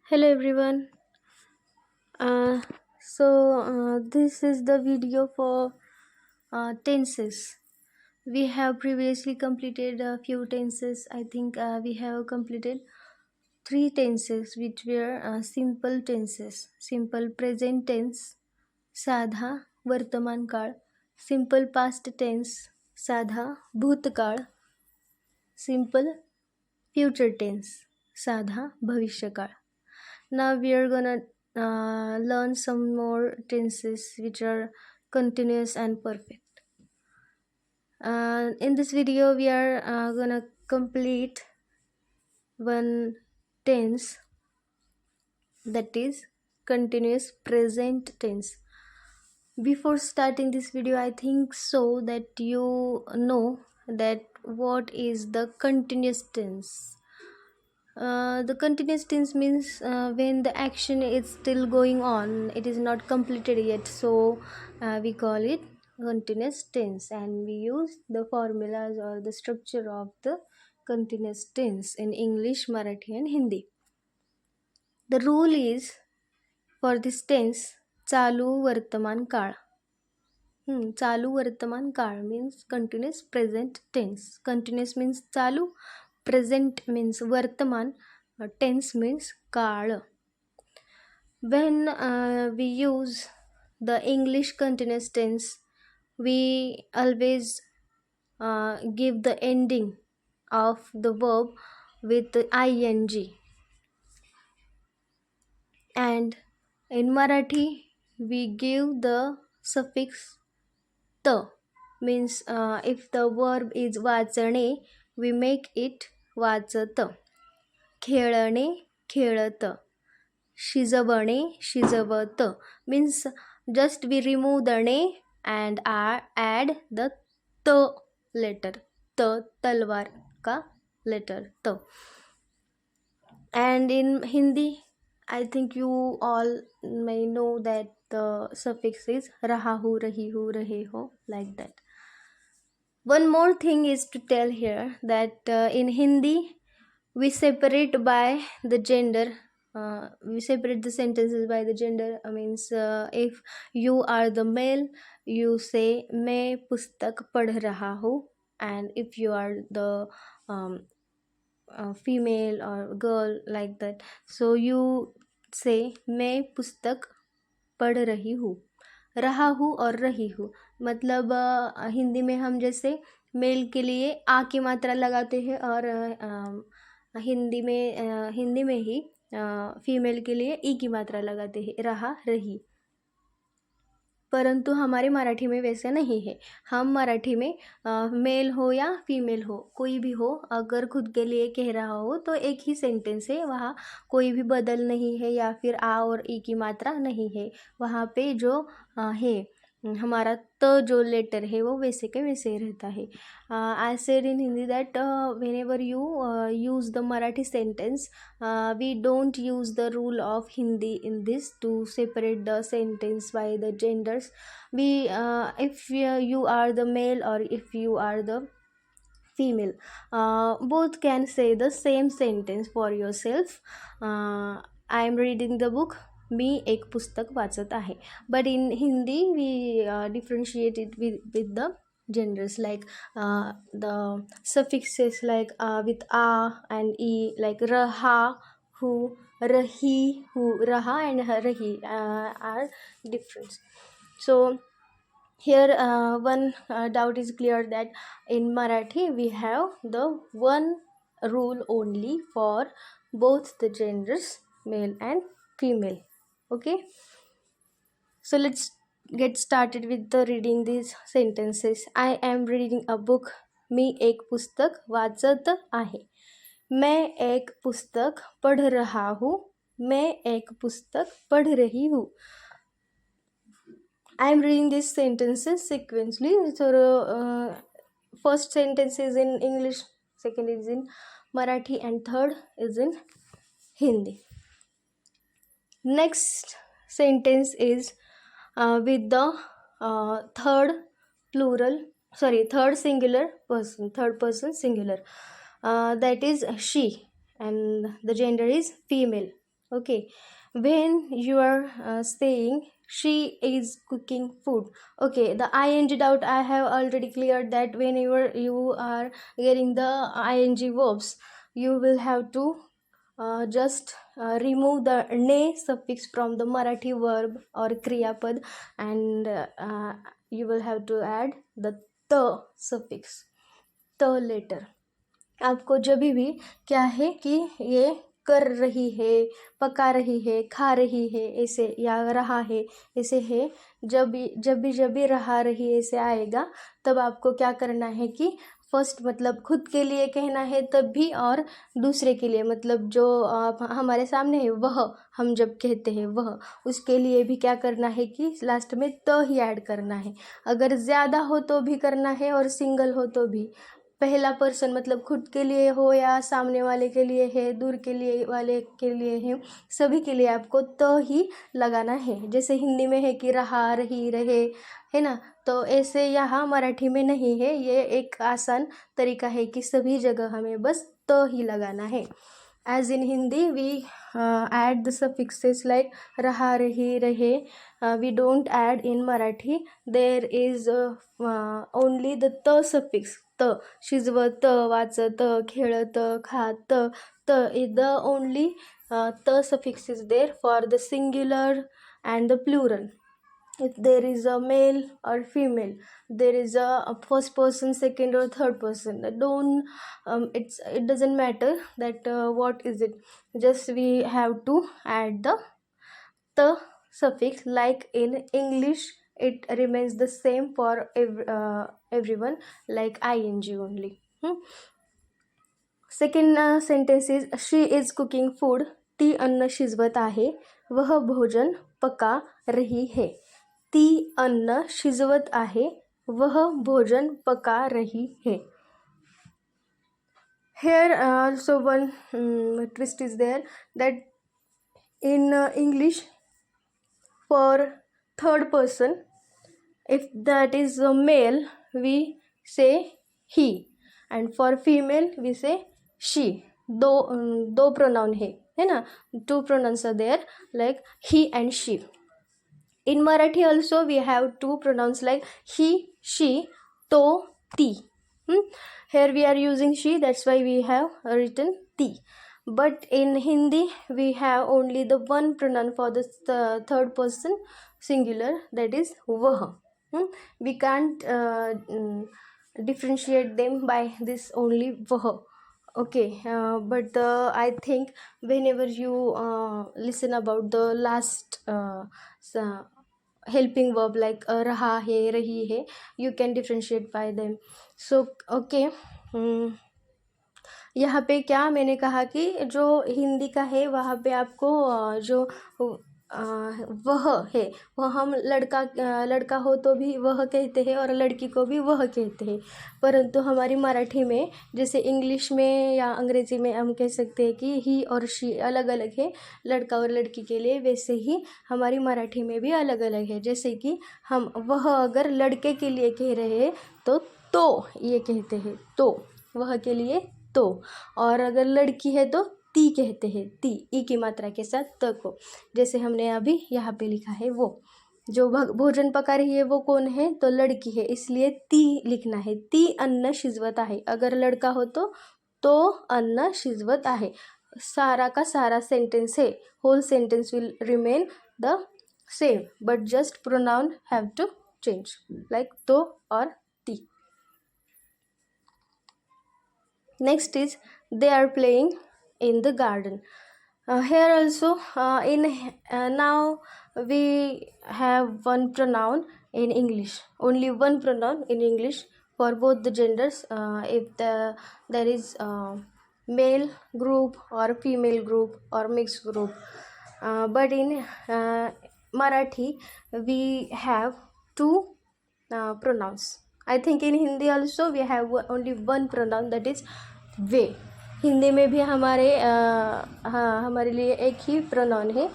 Hello everyone. Uh, this is the video for tenses. We have previously completed a few tenses. I think we have completed three tenses which were simple tenses. Simple present tense, साधा वर्तमान काळ, simple past tense, साधा भूतकाळ, simple future tense, साधा भविष्यकाळ. Now we are gonna learn some more tenses which are continuous and perfect. In this video we are gonna complete one tense, that is continuous present tense. Before starting this video, I think so that you know that what is the continuous tense. The continuous tense means when the action is still going on, it is not completed yet, so we call it continuous tense, and we use the formulas or the structure of the continuous tense in English, Marathi and Hindi. The rule is for this tense चालू वर्तमान काळ. चालू वर्तमान काळ means continuous present tense. Continuous means चालू, present means वर्तमान, tense means काळ. When we use the English continuous tense, we always give the ending of the verb with the ing, and in Marathi we give the suffix त, means if the verb is वाचणे, we make it वाचत. खेळणे खेळत, शिजवणे शिजवत, means just we remove the ने and add the त letter. त तलवार का letter त. And in Hindi, I think you all may know that the suffix is रहा हूँ, रही हूँ, रहे हो, like that. One more thing is to tell here that in Hindi we separate by the gender. We separate the sentences by the gender. Means if you are the male, you say मैं पुस्तक पढ़ रहा हूँ, and if you are the female or girl, like that, so you say मैं पुस्तक पढ़ रही हूँ. रहा हूँ और रही हूँ मतलब हिंदी में हम जैसे मेल के लिए आ की मात्रा लगाते हैं, और हिंदी में ही फीमेल के लिए ई की मात्रा लगाते हैं, रहा रही. परंतु हमारे मराठी में वैसा नहीं है. हम मराठी में मेल हो या फीमेल हो, कोई भी हो, अगर खुद के लिए कह रहा हो तो एक ही सेंटेंस है, वहाँ कोई भी बदल नहीं है या फिर आ और ई की मात्रा नहीं है. वहाँ पे जो है हमारा त जो लेटर है वो वैसे के वैसे ही रहता है. I said in Hindi that when ever you use the Marathi sentence, we don't use the rule of Hindi in this to separate the sentence by the genders. We if you are the male or if you are the female, both can say the same sentence for yourself. I am reading the book, मी एक पुस्तक वाचत आहे. But in Hindi we differentiate it with the genders, like the suffixes like with a and e, like raha, who, rahi, who, raha and rahi are different. So here one doubt is clear that in Marathi we have the one rule only for both the genders, male and female. Okay, so let's get started with the reading these sentences. I am reading a book. मी एक पुस्तक वाचत आहे. मैं एक पुस्तक पढ़ रहा हूँ. मैं एक पुस्तक पढ़ रही हूँ. I am reading these sentences sequentially. So first sentence is in English, second is in Marathi, and third is in Hindi. Next sentence is with the third singular person, third person singular. That is she, and the gender is female. Okay, when you are saying she is cooking food. Okay, the ing doubt I have already cleared, that whenever you are getting the ing verbs, you will have to just remove the ne suffix from the Marathi verb or kriya pad, and you will have to add the ta suffix, ta later. आपको जब भी क्या है कि ये कर रही है, पका रही है, खा रही है, ऐसे, या रहा है, ऐसे है, जब भी रहा रही ऐसे आएगा, तब आपको क्या करना है कि फर्स्ट मतलब खुद के लिए कहना है तब भी, और दूसरे के लिए मतलब जो हमारे सामने है वह, हम जब कहते हैं वह, उसके लिए भी क्या करना है कि लास्ट में त ही ऐड करना है। अगर ज़्यादा हो तो भी करना है, और सिंगल हो तो भी। पहला पर्सन मतलब खुद के लिए हो या सामने वाले के लिए है, दूर के लिए वाले के लिए है, सभी के लिए आपको तो ही लगाना है। जैसे हिंदी में है कि रहा, रही, रहे, है ना, तो ऐसे यहाँ मराठी में नहीं है। ये एक आसान तरीका है कि सभी जगह हमें बस तो ही लगाना है। As in Hindi, we add the suffixes like raha, rahi, rahe. We don't add in Marathi. There is only the ta suffix. Ta, शिजवत, वाचत, खेळत, खात, is the only ta suffix is there for the singular and the plural. If there is a male or female, there is a first person, second or third person, don't it doesn't matter that what is it, just we have to add the suffix. Like in English, it remains the same for everyone, like ing only. Second sentence is she is cooking food. ती अन्न शिजवत आहे. वह भोजन पका रही है. ती अन्न शिजवत आहे. वह भोजन पका रही है. Here also one twist is there, that in English, for third person, if that is a male, we say he, and for female we say she. दो pronoun है ना, two pronouns are there, like he and she. In Marathi also we have two pronouns like he, she, to, ti. Here we are using she, that's why we have written ti. But in Hindi we have only the one pronoun for the third person singular, that is vah. We can't differentiate them by this only vah. Okay, but I think whenever you listen about the last helping verb like रहा है, रही है, you can differentiate by them. So okay, यहाँ पे क्या मैंने कहा कि जो हिंदी का है वहाँ पे आपको जो वह है, वह हम लड़का हो तो भी वह कहते हैं, और लड़की को भी वह कहते हैं। परंतु हमारी मराठी में, जैसे इंग्लिश में या अंग्रेज़ी में हम कह सकते हैं कि ही और शी अलग अलग है लड़का और लड़की के लिए, वैसे ही हमारी मराठी में भी अलग अलग है। जैसे कि हम वह अगर लड़के के लिए कह रहे हैं तो ये कहते हैं, तो वह के लिए तो, और अगर लड़की है तो ती कहते हैं, ती, ई की मात्रा के साथ त को। जैसे हमने अभी यहाँ पे लिखा है, वो जो भोजन पका रही है वो कौन है, तो लड़की है, इसलिए ती लिखना है। ती अन्न शिजवत आहे. अगर लड़का हो तो अन्न शिजवत आहे. सारा का सारा सेंटेंस है, whole sentence will remain the same, but just pronoun have to change, like तो और ती. Next is they are playing in the garden. Here also now we have one pronoun in English, only one pronoun in English for both the genders, if there is male group or female group or mixed group, but in Marathi we have two pronouns. I think in Hindi also we have only one pronoun, that is ve. Hindi में भी हाँ हमारे लिए एक ही pronoun है,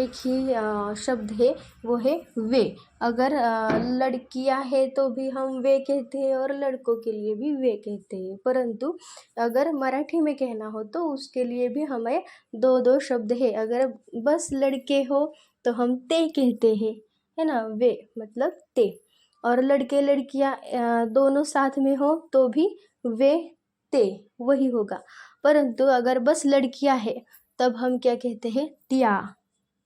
एक ही शब्द है, वो है वे। अगर लड़कियां है तो भी हम वे कहते हैं और लड़कों के लिए भी वे कहते हैं, परंतु अगर मराठी में कहना हो तो उसके लिए भी हमें दो दो शब्द है। अगर बस लड़के हो तो हम ते कहते हैं, है ना, वे मतलब ते। और लड़के लड़कियां दोनों साथ में हो तो भी वे ते वही होगा। परंतु अगर बस लड़कियां है तब हम क्या कहते हैं, त्या।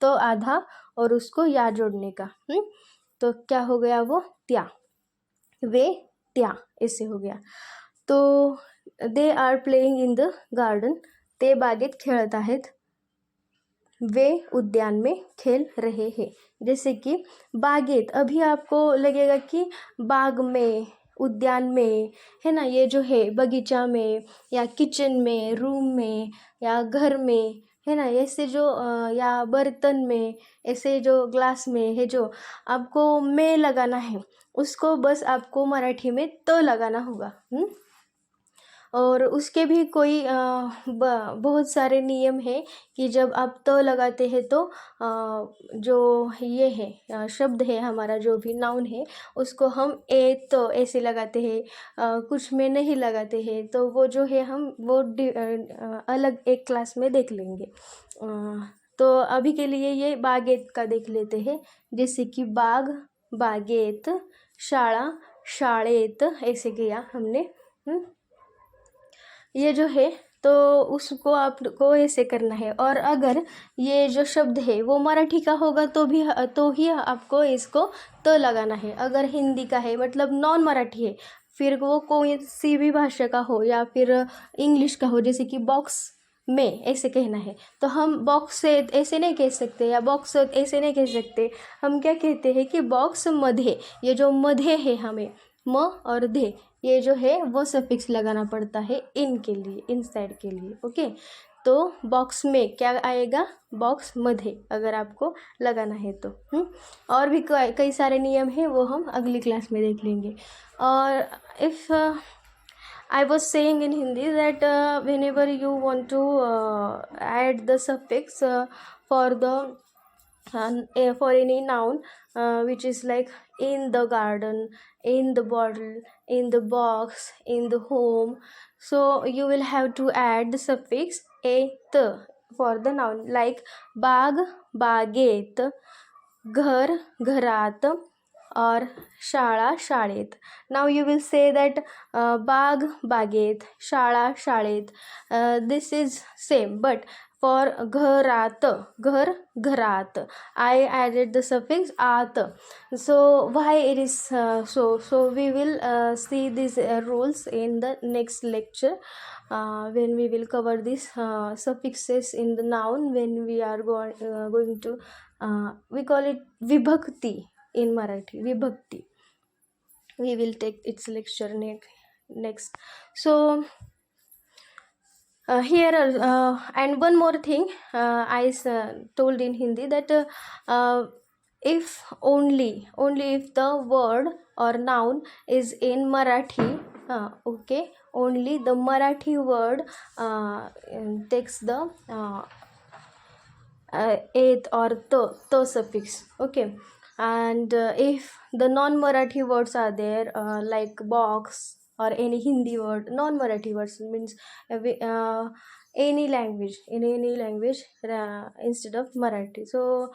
तो आधा और उसको या जोड़ने का, तो क्या हो गया, वो त्या, वे त्या, ऐसे हो गया। तो they are playing in the garden, ते बागेत खेळत आहेत, वे उद्यान में खेल रहे हैं। जैसे कि बागेत, अभी आपको लगेगा कि बाग में, उद्यान में, है ना, ये जो है बगीचा में या किचन में, रूम में या घर में, है ना, ऐसे जो या बर्तन में, ऐसे जो ग्लास में है, जो आपको में लगाना है उसको बस आपको मराठी में तो लगाना होगा। और उसके भी कोई बहुत सारे नियम है कि जब आप तो लगाते हैं तो जो ये है शब्द है हमारा, जो भी नाउन है उसको हम ए तो ऐसे लगाते हैं, कुछ में नहीं लगाते हैं। तो वो जो है हम वो अलग एक क्लास में देख लेंगे। तो अभी के लिए ये बागेत का देख लेते हैं। जैसे कि बाग, बागेत, शाळा, शाळेत, ऐसे किया हमने। ये जो है तो उसको आपको ऐसे करना है। और अगर ये जो शब्द है वो मराठी का होगा तो ही आपको इसको तो लगाना है। अगर हिंदी का है मतलब नॉन मराठी है, फिर वो कोई सी भी भाषा का हो या फिर इंग्लिश का हो, जैसे कि बॉक्स में ऐसे कहना है तो हम बॉक्स से ऐसे नहीं कह सकते या बॉक्स ऐसे नहीं कह सकते। हम क्या कहते हैं कि बॉक्स मध्ये, ये जो मध्ये है हमें म और धे, ये जो है वो सफिक्स लगाना पड़ता है इन के लिए, इन साइड के लिए। ओके, तो बॉक्स में क्या आएगा, बॉक्स मध्ये, अगर आपको लगाना है तो। और भी कई सारे नियम हैं, वो हम अगली क्लास में देख लेंगे। और if I was saying in Hindi that whenever you want to add the suffix for the for any noun which is like in the garden, in the bottle, in the box, in the home, so you will have to add the suffix et for the noun, like बाग, बागेत, घर, घरात, और शाळा, शाळेत. Now you will say that बाग, बागेत, शाळा, शाळेत. This is same, but for घरात, घर, घरात, I added the suffix आत. So why it is so we will see these rules in the next lecture when we will cover these suffixes in the noun, when we are going to we call it vibhakti in Marathi, vibhakti. We will take its lecture next. So here and one more thing, I told in Hindi that if only if the word or noun is in Marathi, okay, only the Marathi word takes the et or to suffix, okay. And if the non-Marathi words are there like box or any Hindi word, non-Marathi words means any language, in any language instead of Marathi, so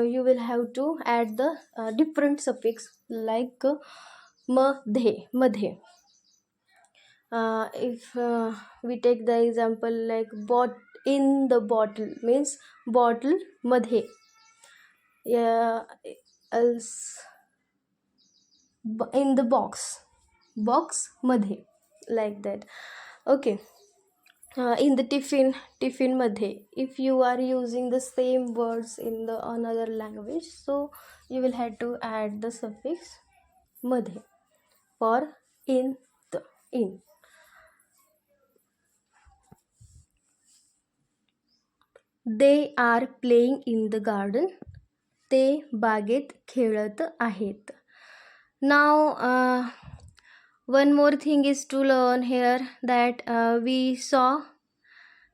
you will have to add the different suffix like madhe, madhe. If we take the example like in the bottle means bottle मध्ये, else in the box मध्ये, like that. Okay. In the tiffin मध्ये, if you are using the same words in the another language, so you will have to add the suffix मध्ये for in the in. They are playing in the garden. ते बागेत खेळत आहेत. Now One more thing is to learn here that we saw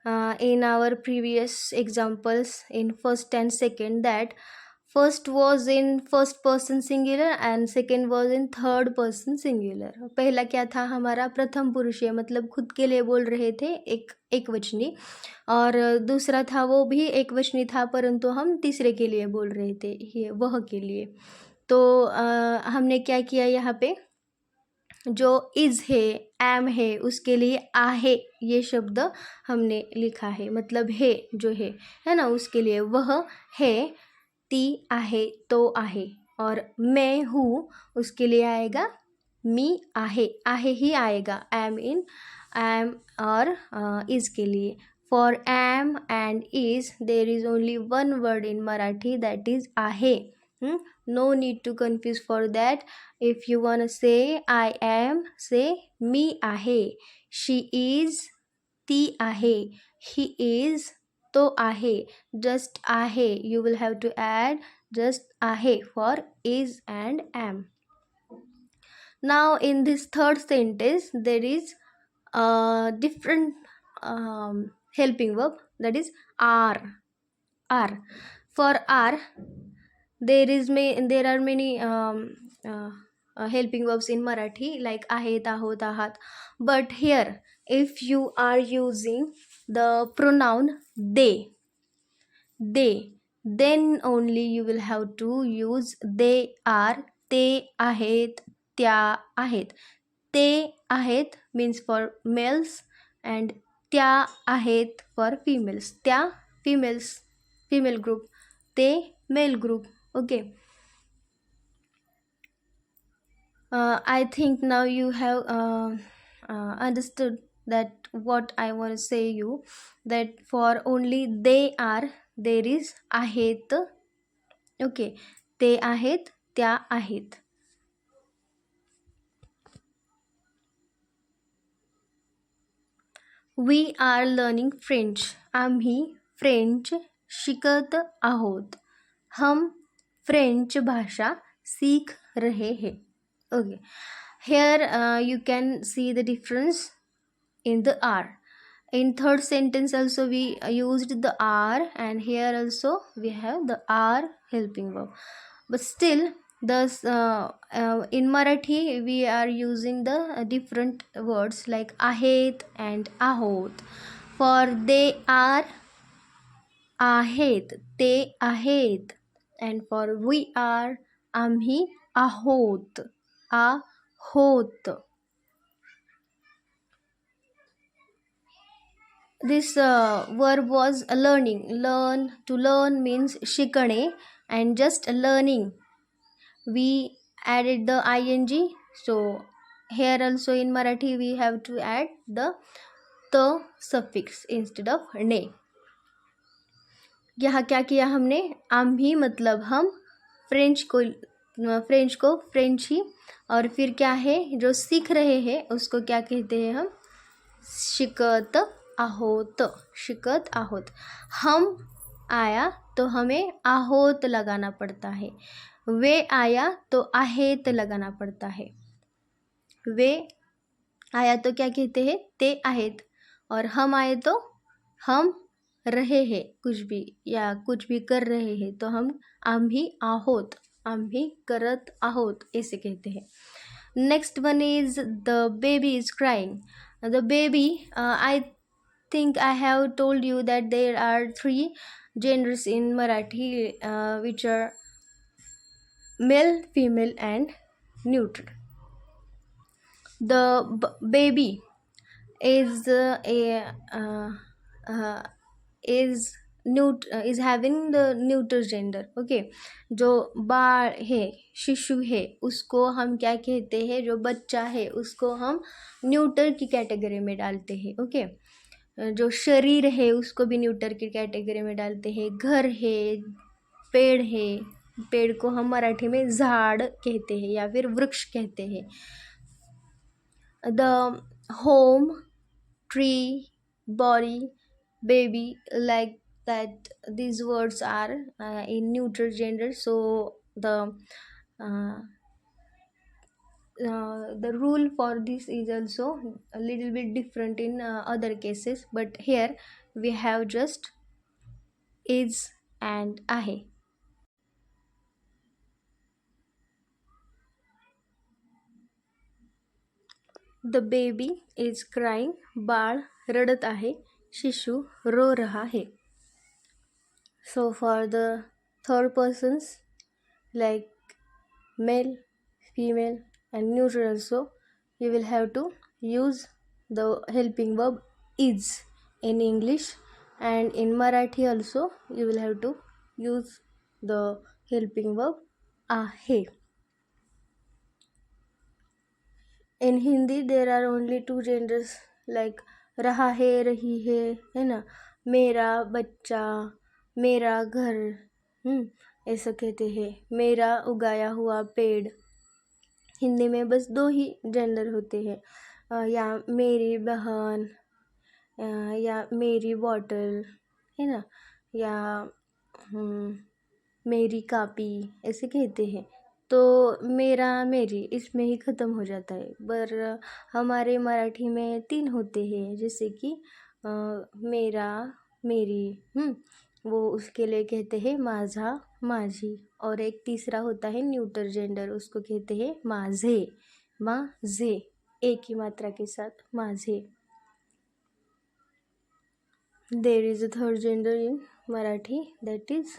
in our previous examples in first and second, that first was in first person singular and second was in third person singular. पहला क्या था हमारा, प्रथम पुरुषीय, मतलब खुद के लिए बोल रहे थे, एक वचनी. और दूसरा था वो भी एक वचनी था, परंतु हम तीसरे के लिए बोल रहे थे, ये वह के लिए. तो हमने क्या किया यहाँ पे, जो इज़ है, एम है, उसके लिए आहे ये शब्द हमने लिखा है, मतलब है जो है ना, उसके लिए वह है, ती आहे, तो आहे. और मैं हूँ, उसके लिए आएगा मी आहे ही आएगा, एम इन एम और इज़ के लिए. For am and is there is only one word in Marathi, that is आहे. No need to confuse for that. If you want to say I am, say मी आहे. She is, ती आहे. He is, तो आहे. Just आहे, you will have to add just आहे for is and am. Now in this third sentence there is a different helping verb, that is are. For are there are many helping verbs in Marathi, like आहेत, आहोत, आहात. But here if you are using the pronoun they, then only you will have to use they are, ते आहेत, त्या आहेत. ते आहेत means for males and त्या आहेत for females. त्या females, female group, ते male group. Okay. I think now you have understood that what I want to say you, that for only they are there is आहेत. Okay, ते आहेत, त्या आहेत. We are learning French. आम्ही French शिकत आहोत. हम फ्रेंच भाषा सीख रहे हैं. Okay, here you can see the difference in the are. In third sentence also we used the are, and here also we have the are helping verb. But still thus in Marathi we are using the different words like आहेत and ahot. For they are आहेत, ते आहेत. And for we are, आम्ही आहोत, आहोत. This verb was learning. Learn, to learn means शिकणे, and just learning we added the ing. So here also in Marathi we have to add the suffix instead of ने. यहाँ क्या किया हमने, आम्ही मतलब हम, फ्रेंच को फ्रेंची, और फिर क्या है जो सीख रहे हैं उसको क्या कहते हैं हम, शिकत आहोत, शिकत आहोत. हम आया तो हमें आहोत लगाना पड़ता है. वे आया तो आहेत लगाना पड़ता है. वे आया तो क्या कहते हैं, ते आहेत. और हम आए तो हम रहे हैं कुछ भी, या कुछ भी कर रहे हैं, तो हम आम्ही आहोत, आम्ही करत आहोत ऐसे कहते हैं. Next one is the baby is crying. The baby, I think I have told you that there are 3 genders in Marathi, which are male, female and neuter. The baby is is having the neuter gender. Okay, जो बाल है, शिशु है, उसको हम क्या कहते हैं, जो बच्चा है उसको हम न्यूटर की कैटेगरी में डालते हैं. ओके, जो शरीर है उसको भी न्यूटर की कैटेगरी में डालते हैं. घर है, पेड़ है, पेड़ को हम मराठी में झाड़ कहते हैं या फिर वृक्ष कहते हैं. The home, tree, body, baby, like that, these words are in neuter gender. So the the rule for this is also a little bit different in other cases, but here we have just is and आहे. The baby is crying. बाळ रडत आहे. शिशु रो रहा है. So for the third persons like male, female and neutral also, you will have to use the helping verb is in English, and in Marathi also you will have to use the helping verb आहे. In Hindi there are only two genders like रहा है, रही है ना. मेरा बच्चा, मेरा घर, ऐसा कहते हैं. मेरा उगाया हुआ पेड़. हिंदी में बस दो ही जेंडर होते हैं. या मेरी बहन, या मेरी बॉटल, है ना, या मेरी कापी, ऐसे कहते हैं. तो मेरा मेरी इसमें ही ख़त्म हो जाता है. पर हमारे मराठी में तीन होते हैं, जैसे कि मेरा, मेरी, वो उसके लिए कहते हैं माझा, माझी. और एक तीसरा होता है न्यूटर जेंडर, उसको कहते हैं माझे, माझे, एक ही मात्रा के साथ माझे. There is a third gender in Marathi, that is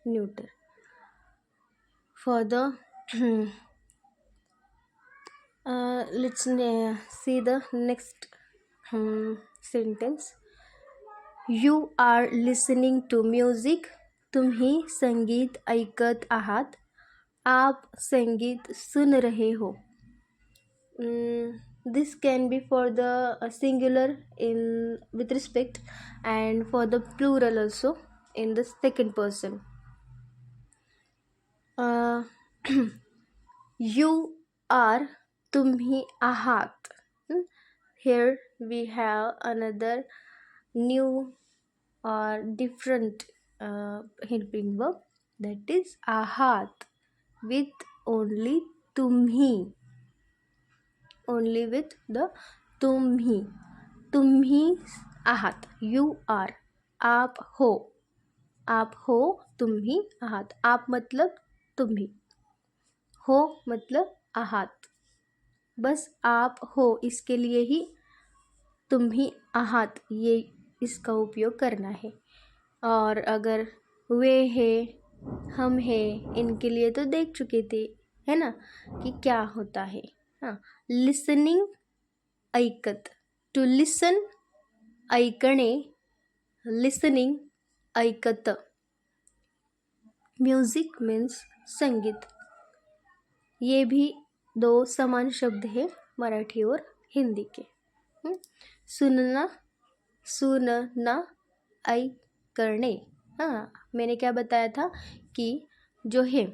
neuter. For the let's see the next sentence. You are listening to music. तुम्ही संगीत ऐकत आहात. आप संगीत सुन रहे हो. This can be for the singular in with respect, and for the plural also in the second person. You are, तुम्ही आहात. Here we have another new or different helping verb, that is आहात, with only तुम्ही, only with the तुम्ही. तुम्ही आहात, you are. आप हो, आप हो, तुम्ही आहात. आप मतलब तुम्ही, हो मतलब आहात. बस आप हो इसके लिए ही तुम्ही आहात ये इसका उपयोग करना है. और अगर वे है, हम है, इनके लिए तो देख चुके थे, है ना, कि क्या होता है. हाँ, लिसनिंग ऐकत. टू लिसन ऐकणे, लिसनिंग ऐकत. म्यूजिक मीन्स संगीत. ये भी दो समान शब्द हैं मराठी और हिंदी के. सुनना, सुनना, ऐकणे. हाँ, मैंने क्या बताया था कि जो है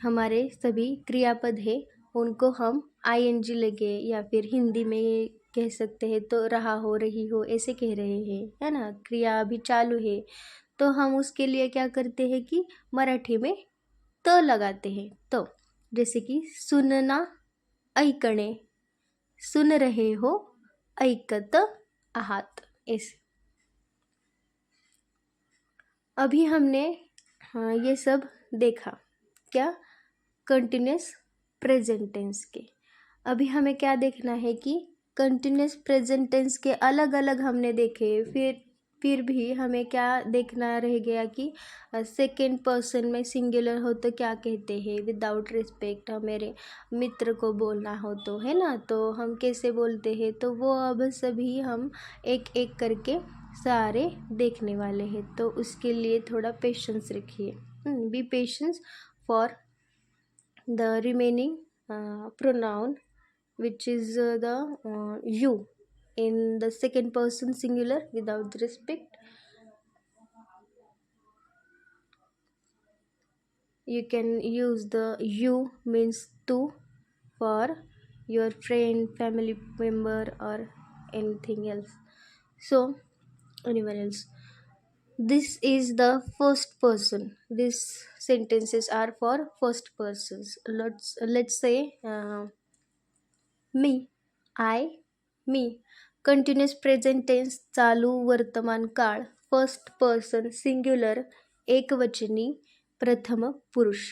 हमारे सभी क्रियापद है उनको हम ING लगे या फिर हिंदी में कह सकते हैं तो रहा हो, रही हो, ऐसे कह रहे हैं, है ना. क्रिया अभी चालू है तो हम उसके लिए क्या करते हैं कि मराठी में त लगाते हैं. तो जैसे कि सुनना, ऐकणे, सुन रहे हो, ऐकत आहात, ऐसे. अभी हमने ये सब देखा क्या, कंटिन्यूस प्रेजेंट टेंस के. अभी हमें क्या देखना है कि कंटिन्यूस प्रेजेंट टेंस के अलग अलग हमने देखे, फिर भी हमें क्या देखना रह गया कि सेकेंड पर्सन में सिंगुलर हो तो क्या कहते हैं. विदाउट रिस्पेक्ट मेरे मित्र को बोलना हो तो, है ना, तो हम कैसे बोलते हैं. तो वो अब सभी हम एक एक करके सारे देखने वाले हैं. तो उसके लिए थोड़ा पेशेंस रखिए. B patience for the remaining pronoun which is the you in the second person singular without respect. You can use the you means to for your friend, family member or anything else, so anyone else. This is the first person. These sentences are for first persons. Let's say मी. I, मी. Continuous present tense चालू वर्तमान काळ, first person singular, एकवचनी, प्रथम पुरुष.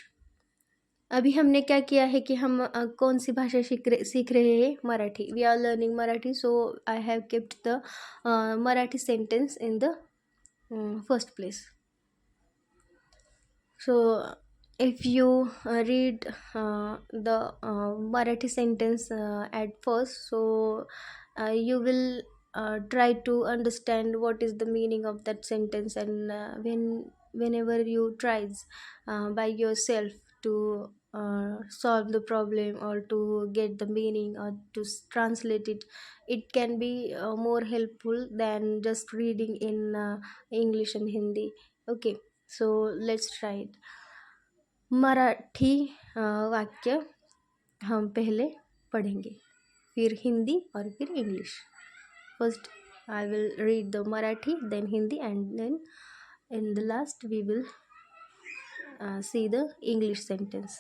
अभी हमने क्या किया है कि हम कौन सी भाषा सीख रहे हैं? Marathi. We are learning Marathi, so I have kept the Marathi sentence in the first place. So if you read the Marathi sentence at first, so you will try to understand what is the meaning of that sentence, and whenever you tries by yourself to solve the problem or to get the meaning or to translate it, it can be more helpful than just reading in English and Hindi. Okay, so let's try it. Marathi वाक्य हम पहले पढ़ेंगे, फिर हिंदी और फिर English. First I will read the Marathi, then Hindi, and then in the last we will see the English sentence.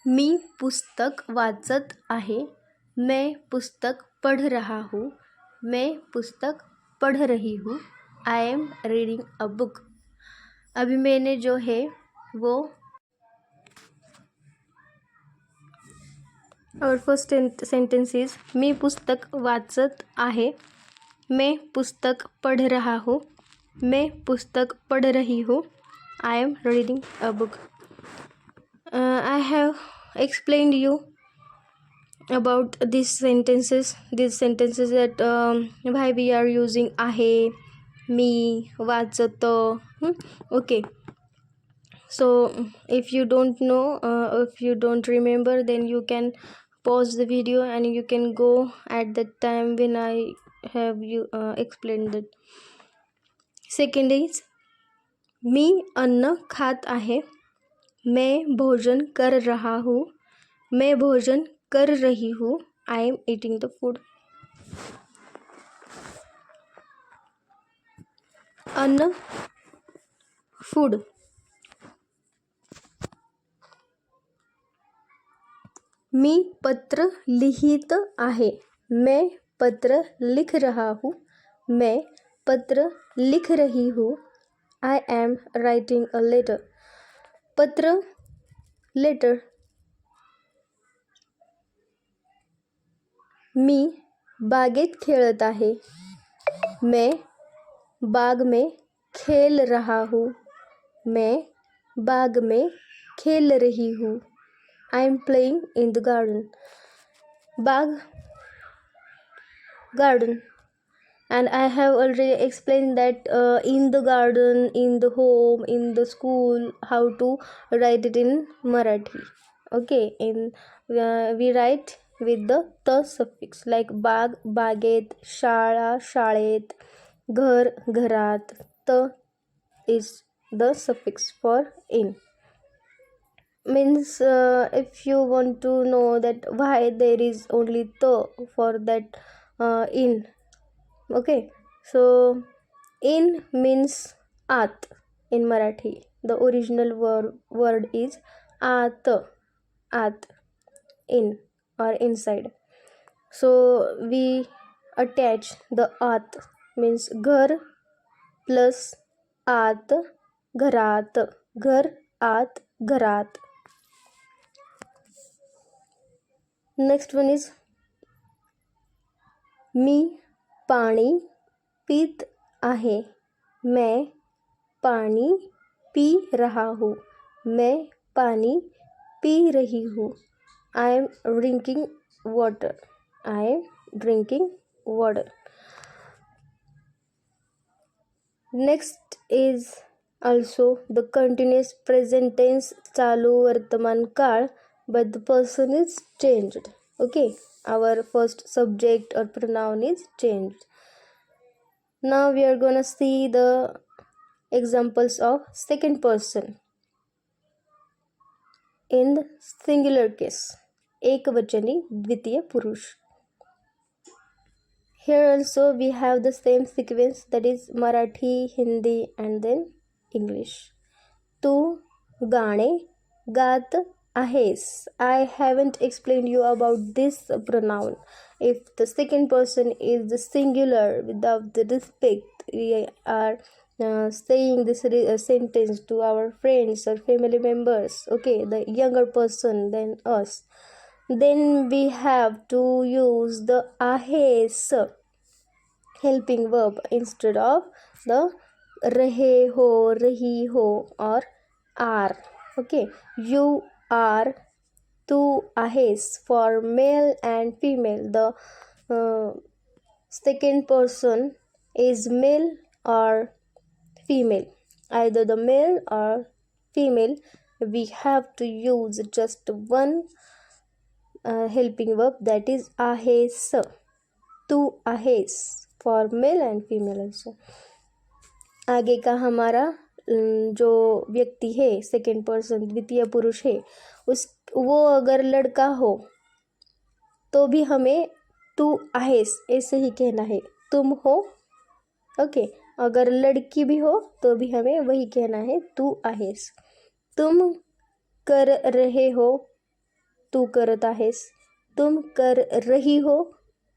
मी पुस्तक वाचत आहे. मैं पुस्तक पढ़ रहा हूँ. मैं पुस्तक पढ़ रही हूँ. I am reading a book. अभी मैंने जो है वो और फर्स्ट सेंटेंस इज मी पुस्तक वाचत आहे. मैं पुस्तक पढ़ रहा हूँ. मैं पुस्तक पढ़ रही हूँ. I am reading a book. I have explained you about these sentences that why we are using आहे, मी, वाचत. Okay, so if you don't know, if you don't remember, then you can pause the video and you can go at that time when I have you explained that. Second is मी अन्न खात आहे. मैं भोजन कर रहा हूँ. मैं भोजन कर रही हूँ. I am eating the food. अन्न, food. मी पत्र लिहित आहे. मैं पत्र लिख रहा हूँ. मैं पत्र लिख रही हूँ. I am writing a letter. पत्र, letter. मी बागेत खेळत आहे. मैं बाग में खेल रहा हूँ. मैं बाग में खेल रही हूँ. I am playing in the garden. Bag, garden. And I have already explained that in the garden, in the home, in the school, how to write it in Marathi. Okay, we write with the त suffix, like बाग, बागेत, शाळा, शाळेत, घर, घरात. त is the suffix for in. Means if you want to know that why there is only to for that in. Okay, so in means आत in Marathi. The original word is आत, आत, in or inside. So we attach the आत, means घर plus आत, घरात, घर, आत, घरात. नेक्स्ट वन इज मी पाणी पीत आहे. मैं पानी पी रहा हूँ. मैं पानी पी रही हूँ. I am drinking water. I am drinking water. Next is also the continuous present tense चालू वर्तमान काळ, but the person is changed. Okay, our first subject or pronoun is changed. Now we are gonna see the examples of second person in the singular case, ekvachani dvitiya purush. Here also we have the same sequence, that is Marathi, Hindi and then English. तू गाणे गात आहेस. I haven't explained you about this pronoun. If the second person is the singular without the respect, we are saying this sentence to our friends or family members, okay, the younger person than us, then we have to use the आहेस helping verb instead of the रहे हो, रही हो or are. Okay, you are, तू आहेस for male and female. The second person is male or female, either the male or female. We have to use just one helping verb, that is आहेस. तू आहेस for male and female also. आगे का हमारा जो व्यक्ति है, second person द्वितीय पुरुष है, वो अगर लड़का हो तो भी हमें तू आहेस ऐसे ही कहना है, तुम हो. ओके, अगर लड़की भी हो तो भी हमें वही कहना है, तू आहेस. तुम कर रहे हो, तू करत आहेस. तुम कर रही हो,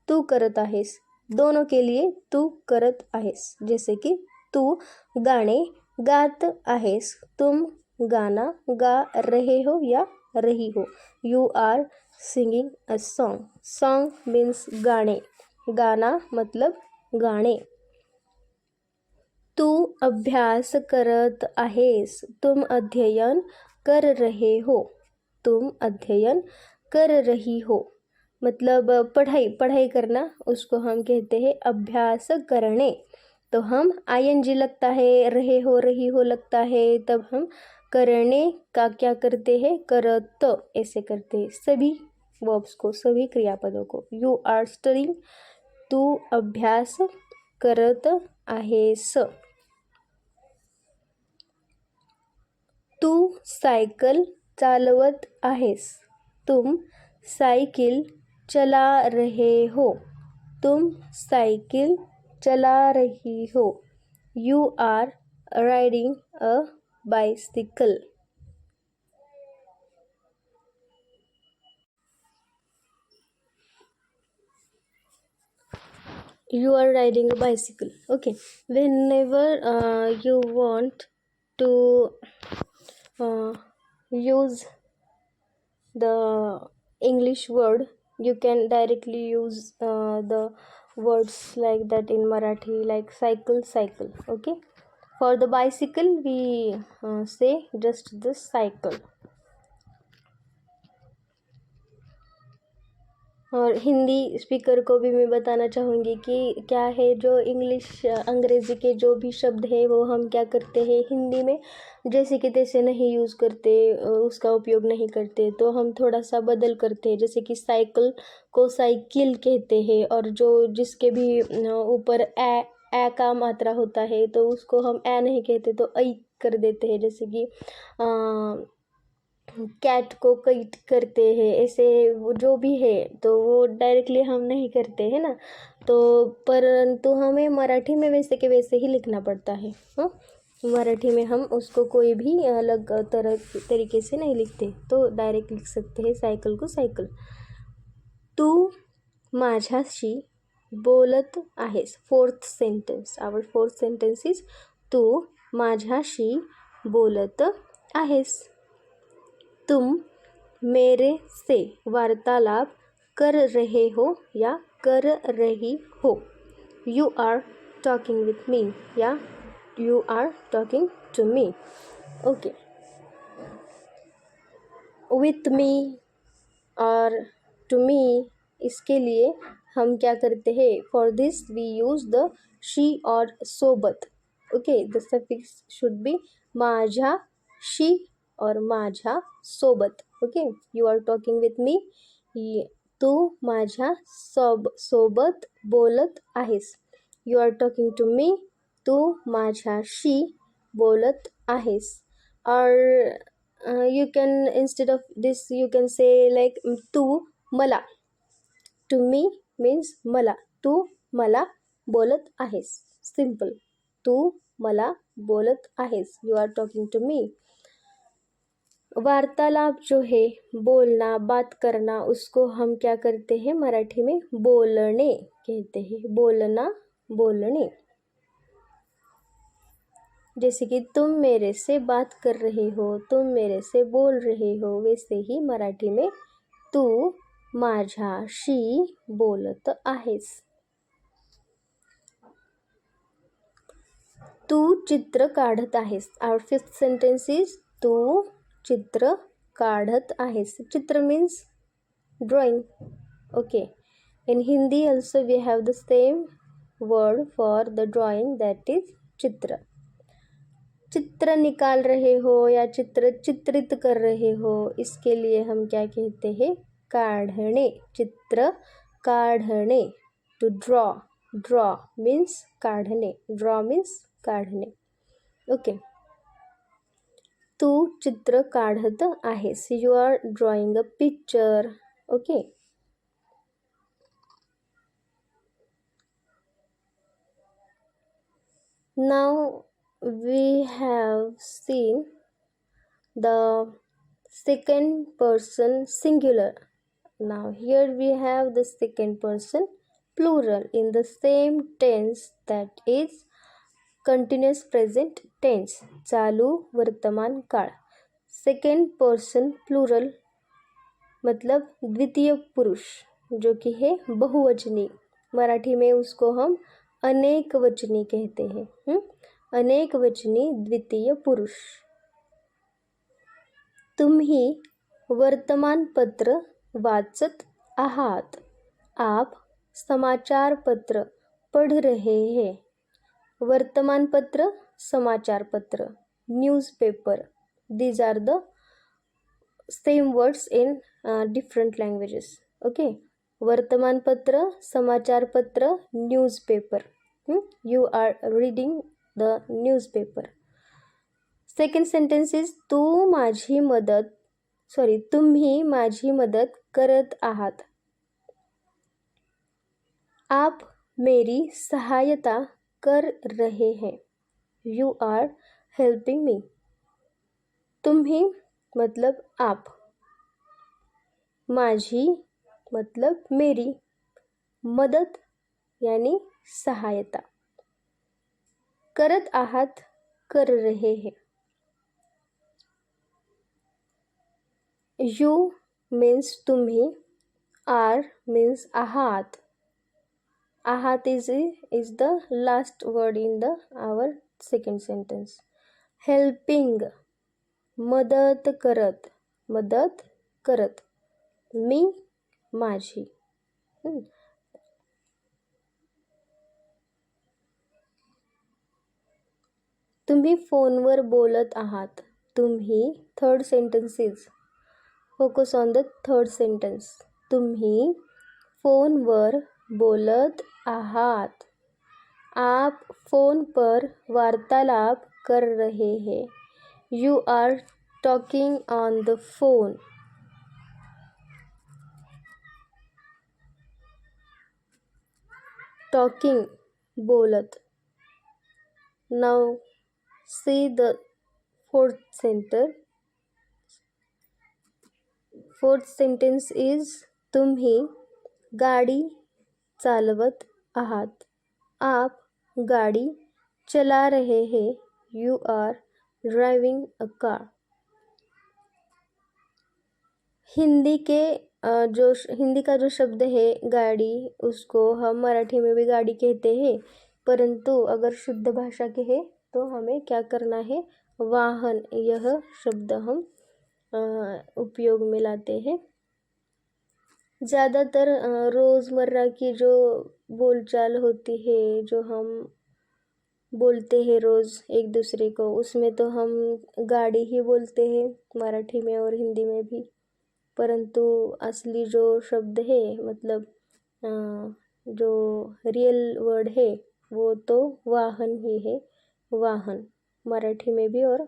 तू करत आहेस. दोनों के लिए तू करत आहेस. जैसे कि तू गाणे गात आहेस, तुम गाना गा रहे हो या रही हो. You are singing a song. Song means गाणे, गाना मतलब गाणे. तू अभ्यास करत आहेस, तुम अध्ययन कर रहे हो. तुम अध्ययन कर रही हो मतलब पढ़ाई करना, उसको हम कहते हैं अभ्यास करने. तो हम आईएनजी लगता है, रहे हो रही हो लगता है, तब हम करने का क्या करते हैं, करत ऐसे करते हैं सभी वर्ब्स को, सभी क्रियापदों को. यू आर स्टडीइंग, तू अभ्यास करत आहेस. तू सायकल चालवत आहेस, तुम साइकिल चला रहे हो. तुम साइकिल चला रही हो. You are riding a bicycle. You are riding a bicycle. Okay, whenever you want to use the English word, you can directly use the words like that in Marathi, like cycle, cycle. Okay, for the bicycle we say just this cycle. और Hindi speaker को भी मैं बताना चाहूँगी कि क्या है, जो इंग्लिश अंग्रेज़ी के जो भी शब्द है वो हम क्या करते हैं हिंदी में जैसे कि तैसे नहीं यूज़ करते, उसका उपयोग नहीं करते. तो हम थोड़ा सा बदल करते हैं. जैसे कि साइकिल को साइकिल कहते हैं, और जो जिसके भी ऊपर ए का मात्रा होता है तो उसको हम ए नहीं कहते, तो ऐ कर देते हैं. जैसे कि कैट को कईट करते हैं, ऐसे जो भी है तो वो डायरेक्टली हम नहीं करते हैं ना. तो परंतु हमें मराठी में वैसे के वैसे ही लिखना पड़ता है. मराठी में हम उसको कोई भी अलग तरीके से नहीं लिखते, तो डायरेक्ट लिख सकते हैं सायकल को सायकल. तू माझ्याशी बोलत आहेस. Fourth sentence, our fourth sentence is तू माझ्याशी बोलत आहेस. तुम मेरे से वार्तालाप कर रहे हो या कर रही हो. You are talking with me या you are talking to me. Okay, with me और टू मी, इसके लिए हम क्या करते हैं, for this we use the शी और सोबत. Okay, the suffix should be माझ्याशी और माझ्या सोबत. Okay, you are talking with me, तू माझ्या सोबत बोलत आहेस. You are talking to me, तू माझ्याशी बोलत आहेस. और you can, instead of this you can say like तू मला. to me means मला. तू मला बोलत आहेस. सिंपल, तू मला बोलत आहेस. you are talking to me. वार्तालाप जो है, बोलना, बात करना, उसको हम क्या करते हैं मराठी में बोलणे कहते हैं। बोलना, बोलणे। जैसे कि तुम मेरे से बात कर रहे हो, तुम मेरे से बोल रहे हो, वैसे ही मराठी में तू माझ्याशी बोलत आहेस. तू चित्र काढत आहेस. Our fifth sentence is तू चित्र काढत आहेस. चित्र means drawing. Okay. In Hindi also we have the same word for the drawing, that is चित्र. चित्र निकाल रहे हो या चित्र चित्रित कर रहे हो, इसके लिए हम क्या कहते हैं? काढ़णे. चित्र काढ़णे. To draw. Draw means काढ़णे. Draw means काढ़णे. Okay. तू चित्र काढत आहेस. You are drawing a picture. Okay. Now we have seen the second person singular. Now here we have the second person plural in the same tense, that is continuous present tense. चालू वर्तमान काळ. Second person plural मतलब द्वितीय पुरुष, जो कि है बहुवचनी. मराठी में उसको हम अनेक वचनी कहते हैं. अनेक वचनी द्वितीय पुरुष. तुम्ही वर्तमानपत्र वाचत आहात. आप समाचार पत्र पढ़ रहे हैं. वर्तमानपत्र, समाचार पत्र, newspaper. These are the same words in different languages. Okay. वर्तमानपत्र, समाचार पत्र, newspaper. You are reading the newspaper. Second sentence is तुम्ही माझी मदत करत आहात. आप मेरी सहायता कर रहे हैं. You are helping me. तुम्ही मतलब आप. माझी मतलब मेरी. मदत यानी सहायता. करत आहात कर रहे हैं. You means तुम्ही. are means आहात. आहात is the last word in our second sentence. Helping मदत करत. मदत करत. मी माझी. तुम्ही फोनवर बोलत आहात. तुम्ही third sentence is focus on the third sentence. तुम्ही फोनवर बोलत आहात. आप फोन पर वार्तालाप कर रहे हैं. You are talking on the phone. Talking बोलत. Now see the fourth sentence. Fourth sentence is तुम्ही गाडी चालवत आहात. आप गाड़ी चला रहे हैं. You are driving a car. Hindi का जो शब्द है गाड़ी, उसको हम मराठी में भी गाड़ी कहते हैं, परंतु अगर शुद्ध भाषा के है तो हमें क्या करना है? वाहन, यह शब्द हम उपयोग में लाते हैं. ज़्यादातर रोज़मर्रा की जो बोलचाल होती है, जो हम बोलते हैं रोज़ एक दूसरे को, उसमें तो हम गाड़ी ही बोलते हैं मराठी में और हिंदी में भी. परंतु असली जो शब्द है, मतलब जो रियल वर्ड है, वो तो वाहन ही है. वाहन मराठी में भी और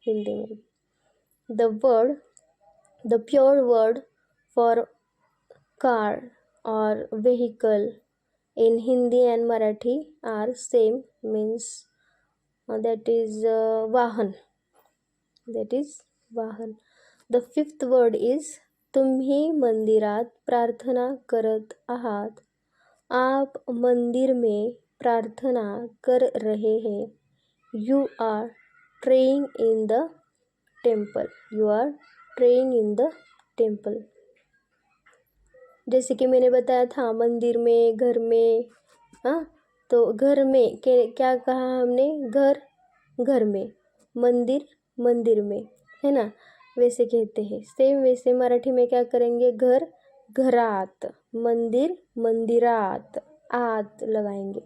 हिंदी में भी. The pure word for car or vehicle in Hindi and Marathi are same, means that is vahan. That is वाहन. द फिफ्थ वर्ड इज तुम्ही मंदिरात प्रार्थना करत आहात. आप मंदिर में प्रार्थना कर रहे हैं. You are praying in the temple. You are praying in the temple. जैसे कि मैंने बताया था मंदिर में, घर में. हाँ, तो घर में क्या कहा हमने? घर घर में, मंदिर मंदिर में, है ना, वैसे कहते हैं. सेम वैसे मराठी में क्या करेंगे? घर घरात, मंदिर मंदिरात, आत लगाएंगे.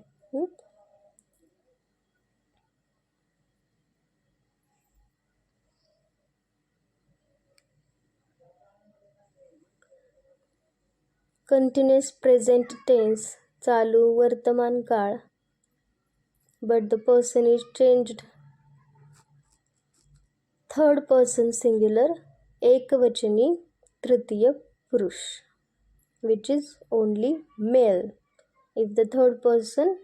कंटिन्युअस प्रेझेंट टेन्स, चालू वर्तमान काळ. But the person is changed. Third person singular, एकवचनी तृतीय पुरुष, which is only male. If the third person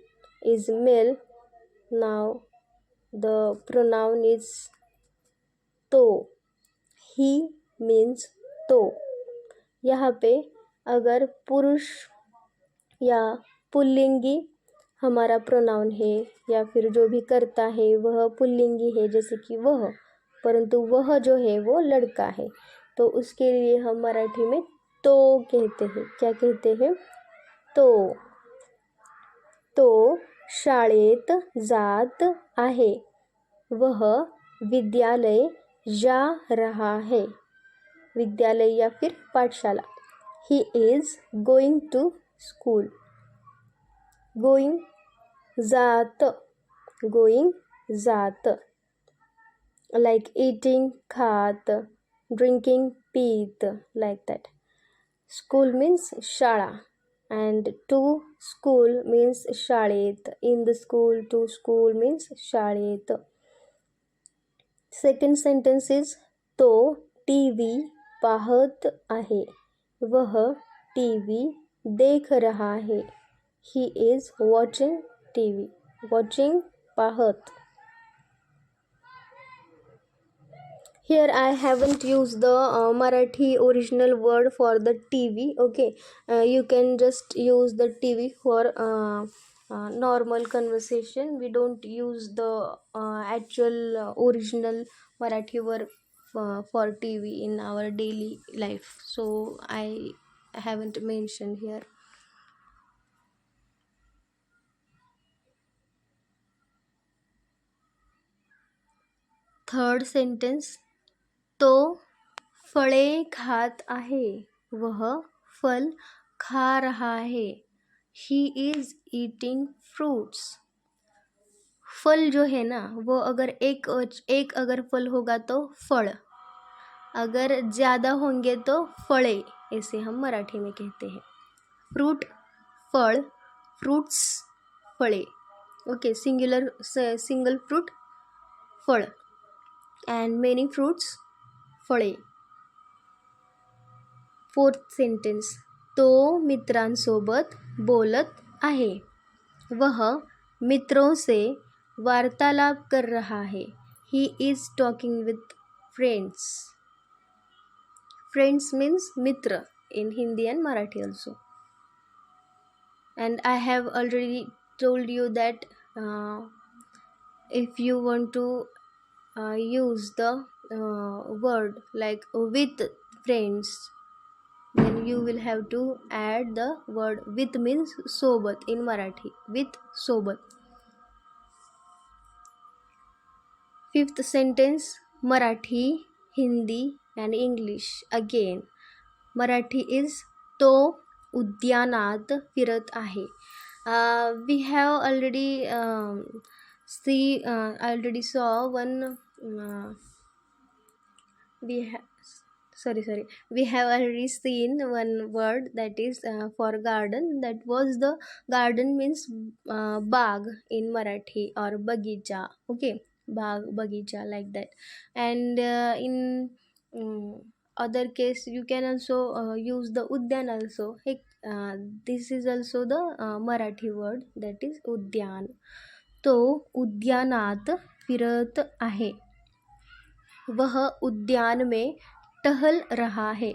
is male, now the pronoun is तो. he means तो. यहाँ पे अगर पुरुष या पुल्लिंगी हमारा प्रोनाउन है या फिर जो भी करता है वह पुल्लिंगी है, जैसे कि वह, परंतु वह जो है वो लड़का है, तो उसके लिए हम मराठी में तो कहते हैं. क्या कहते हैं? तो. तो शाळेत जात आहे. वह विद्यालय जा रहा है. विद्यालय या फिर पाठशाला. He is going to school. Going जात, गोइंग जात. लाइक ईटिंग खात, ड्रिंकिंग पीत, लाइक दॅट. स्कूल मीन्स शाळा, and to school means शाळेत. in the school, to school means शाळेत. सेकंड सेंटेन्स इज तो टीव्ही पाहत आहे. वह टीव्ही देख रहा है. He is watching TV. Watching, पाहत. Here I haven't used the Marathi original word for the TV. Okay, you can just use the TV for normal conversation. We don't use the actual original Marathi word for TV in our daily life. So I haven't mentioned here. Third sentence, तो फळे खात आहे. वह फल खा रहा है. He is eating fruits. फल जो है ना वो अगर एक अगर फल होगा तो फल, अगर ज़्यादा होंगे तो फळे, ऐसे हम मराठी में कहते हैं. फ्रूट फल, फ्रूट्स फळे. ओके, सिंगुलर सिंगल फ्रूट फळ, and many fruits फळे. फोर्थ सेंटेन्स, तो मित्रांसोबत बोलत आहे. वह मित्रों से वार्तालाप कर रहा है. He is talking with friends. Friends means Mitra in Hindi and Marathi also. And I have already told you that if you want to use the word like with friends, then you will have to add the word with means सोबत in Marathi. with सोबत. Fifth sentence, Marathi, Hindi and English again. Marathi is तो उद्यानात फिरत आहे. We have already saw one we have already seen one word that is for garden. That was the garden means Bagh in Marathi or बगीचा. Okay, बाग बगीचा, like that. And in other case you can also use the udyan also. This is also the Marathi word, that is उद्यान. तो उद्यानात फिरत आहे. वह उद्यान में टहल रहा है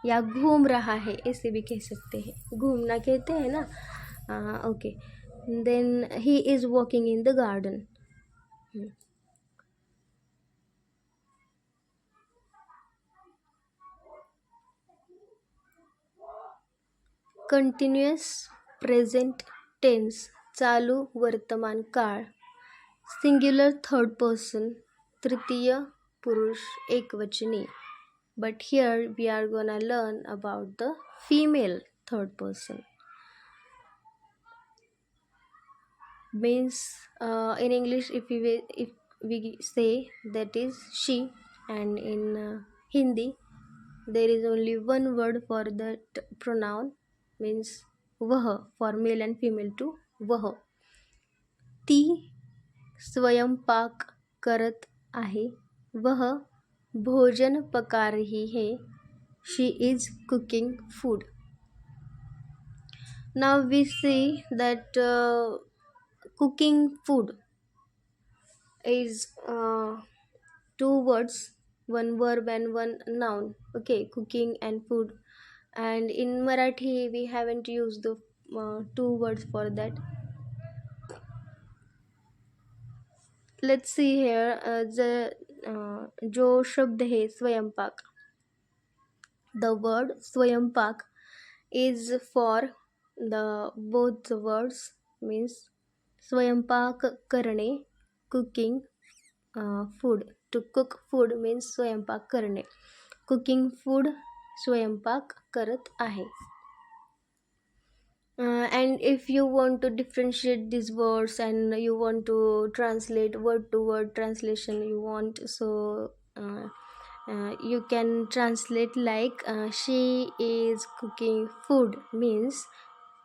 या घूम रहा है, ऐसे भी कह सकते हैं, घूमना कहते हैं ना। Okay, then he is walking in the garden. Continuous present tense चालू वर्तमान काळ, सिंग्युलर थर्ड पर्सन तृतीय पुरुष एकवचनी. But here we are gonna learn about the female third person. Means in English, if we say that is she, and in Hindi there is only one word for that pronoun, means वह, for male and female too. वह. ती स्वयंपाक करत आहे. वह भोजन पका रही है. She is cooking food. Now we see that cooking food is two words, one verb and one noun. Okay, cooking and food. And in Marathi we haven't used the two words for that. Let's see here जो शब्द है स्वयंपाक. The word स्वयंपाक is for the both words, means स्वयंपाक करणे, cooking food. To cook food means स्वयंपाक करणे. Cooking food स्वयंपाक करत आहे. And if you want to differentiate these words and you want to translate word to word translation you want, so you can translate like she is cooking food means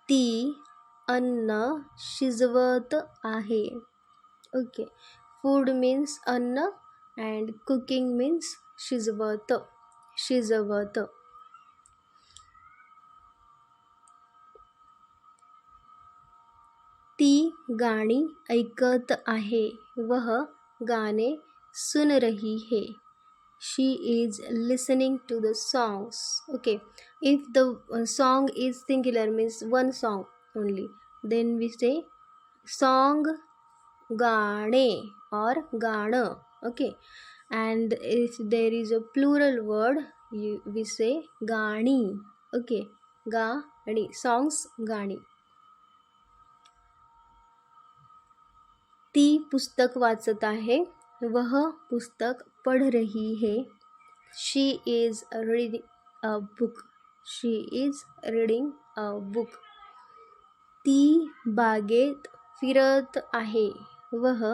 ती अन्न शिजवत आहे. Okay, food means अन्न and cooking means शिजवत. ती गाणी ऐकत आहे. वह गाणे सुन रही है. She is listening to the songs. Okay, if the song is singular means one song only, then we say song गाणे or गाणं. Okay, and if there is a plural word we say गाणी. Okay, गाणी, songs गाणी. ती पुस्तक वाचत आहे. वह पुस्तक पढ़ रही है. She is reading a book. She is reading a book. ती बागेत फिरत आहे. वह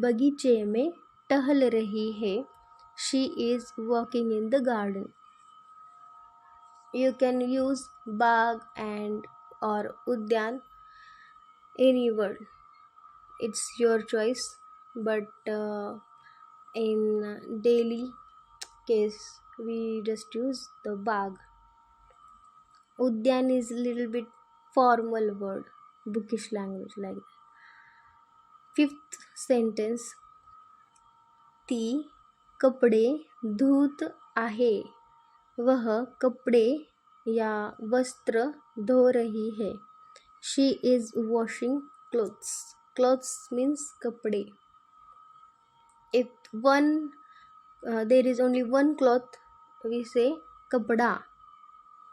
बगीचे में टहल रही है. She is walking in the garden. You can use Bagh and or उद्यान, any word. It's your choice, but in daily case we just use the bag. Udyan is a little bit formal word, bookish language like that. Fifth sentence, ती कपडे धुत आहे. वह कपडे या वस्त्र धो रही है. She is washing clothes. Clothes means kapde. If there is only one cloth we say kapda,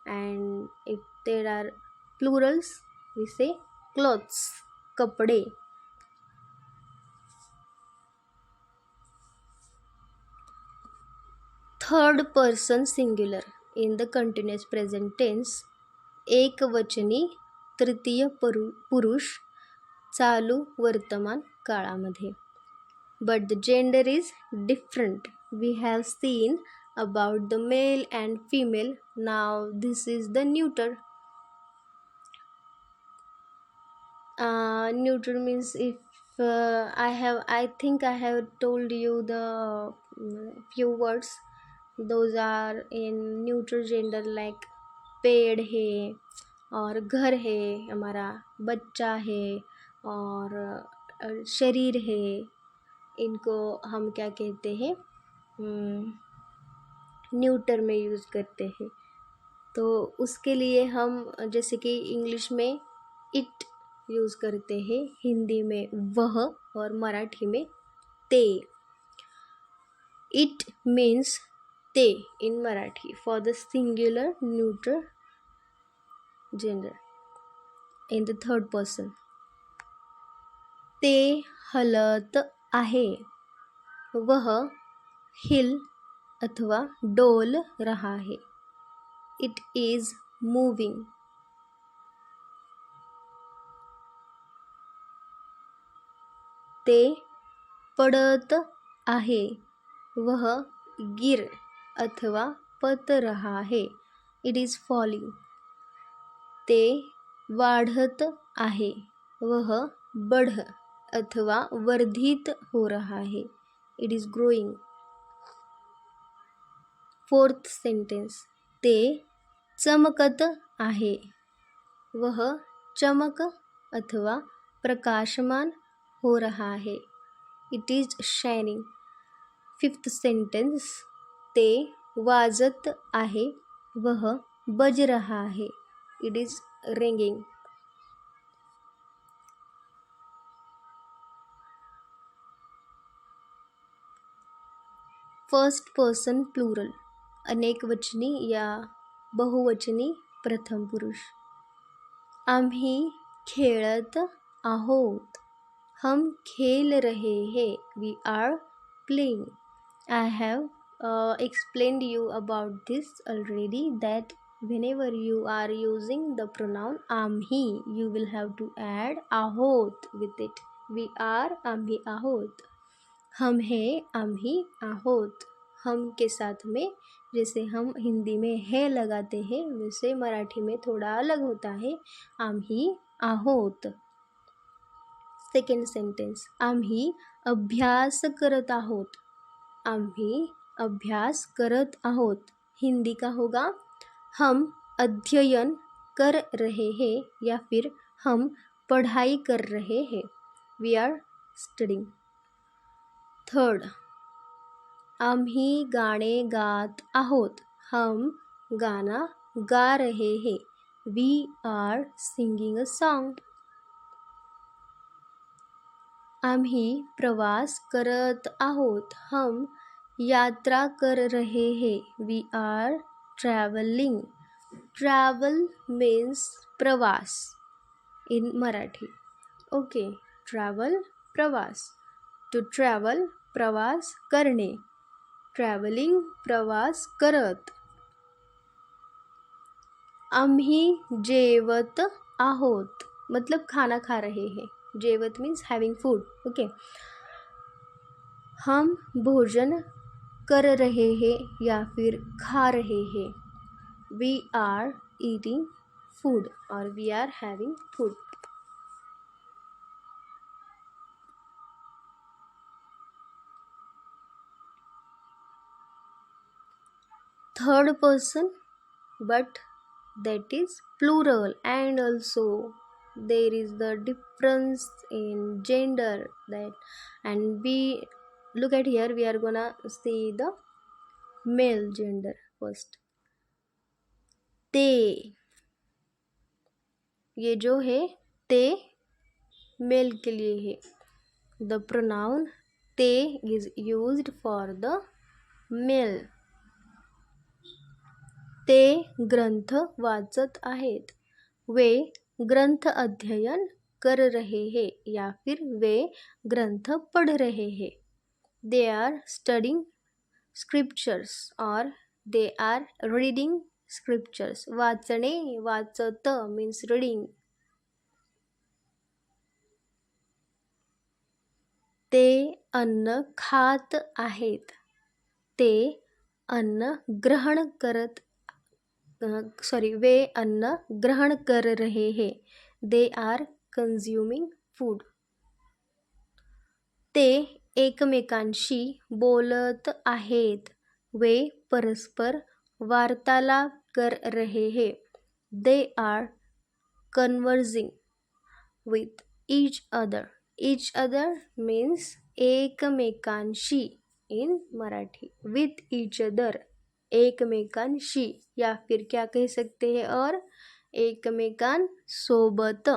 and if there are plurals we say clothes, kapde. Third person singular in the continuous present tense, एकवचनी तृतीय पुरुष चालू वर्तमान काळामध्ये. But the gender is different. We have seen about the male and female. Now this is the neuter. Neuter means if I think I have told you the few words. Those are in neuter gender like पेड़ है और घर है, हमारा बच्चा है और शरीर है. इनको हम क्या कहते हैं, न्यूटर में यूज़ करते हैं। तो उसके लिए हम जैसे कि इंग्लिश में इट यूज़ करते हैं, हिंदी में वह और मराठी में ते। इट मीन्स ते in Marathi for the singular neuter gender in the third person. ते हलत आहे, वह हिल अथवा डोल रहा है. It is moving. ते पडत आहे, वह गिर अथवा पत रहा है. It is falling. ते वाढत आहे, वह बढ़ अथवा वर्धित हो रहा है. It is growing. Fourth sentence. ते चमकत आहे, वह चमक अथवा प्रकाशमान हो रहा है. It is shining. Fifth sentence. ते वाजत आहे, वह बज रहा है. It is ringing. First person plural, अनेकवचनी या बहुवचनी प्रथम पुरुष. आम्ही खेळत आहोत. हम खेल रहे हैं. We are playing. I have explained you about this already, that whenever you are using the pronoun आम्ही, you will have to add आहोत with it. We are आम्ही आहोत. हम हैं आम्ही आहोत. हम के साथ में जैसे हम हिंदी में है लगाते हैं, वैसे मराठी में थोड़ा अलग होता है. आम्ही आहोत. Second sentence. आम्ही अभ्यास करत आहोत. आम्ही अभ्यास करत आहोत. हिंदी का होगा हम अध्ययन कर रहे हैं या फिर हम पढ़ाई कर रहे हैं. We are studying. थर्ड. आम्ही गाणे गात आहोत. हम गाना गा रहे हैं. We are singing a song. आम्ही प्रवास करत आहोत. हम यात्रा कर रहे हैं. We are travelling. Travel means प्रवास इन मराठी. ओके. ट्रॅव्हल प्रवास. टू ट्रॅव्हल प्रवास करणे. ट्रॅव्हलिंग प्रवास करत. आम्ही जेवत आहोत, मतलब खाना खा रहे हैं. जेवत मीन्स हैविंग फूड. ओके. हम भोजन कर रहे हैं या फिर खा रहे हैं. वी आर ईटिंग फूड और we are having food. Third person, but that is plural, and also there is the difference in gender, that and we look at here, we are gonna see the male gender first. ते, ये जो है ते mail के लिए है. the pronoun ते is used for the male. ते ग्रंथ वाचत आहेत. वे ग्रंथ अध्ययन कर रहे हैं या फिर वे ग्रंथ पढ़ रहे हैं. दे आर स्टडिंग स्क्रिप्चर्स और दे आर रीडिंग स्क्रिप्चर्स. वाचणे, वाचत मीन्स रीडिंग. ते अन्न खात आहेत. ते अन्न ग्रहण करत वे अन्न ग्रहण कर रहे हैं. They are consuming food. ते एकमेकांशी बोलत आहेत. वे परस्पर वार्तालाप कर रहे हैं. They are conversing with each other. Each other means एकमेकांशी. In Marathi. With each other, एकमेकांशी, या फिर क्या कह सकते हैं, और एकमेकांसोबत.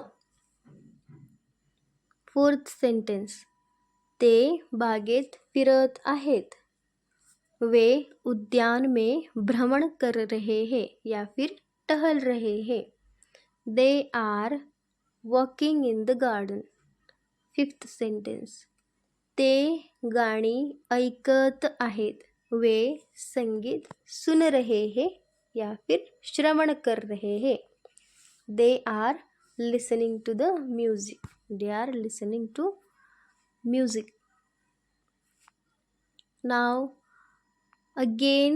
फोर्थ सेंटेन्स, ते बागेत फिरत आहेत. वे उद्यान में भ्रमण कर रहे हैं या फिर टहल रहे हैं. They are walking in the garden. Fifth sentence, ते गाणी ऐकत आहेत. वे संगीत सुन रहे हैं या फिर श्रवण कर रहे हैं. They are listening to the music. They are listening to music. Now again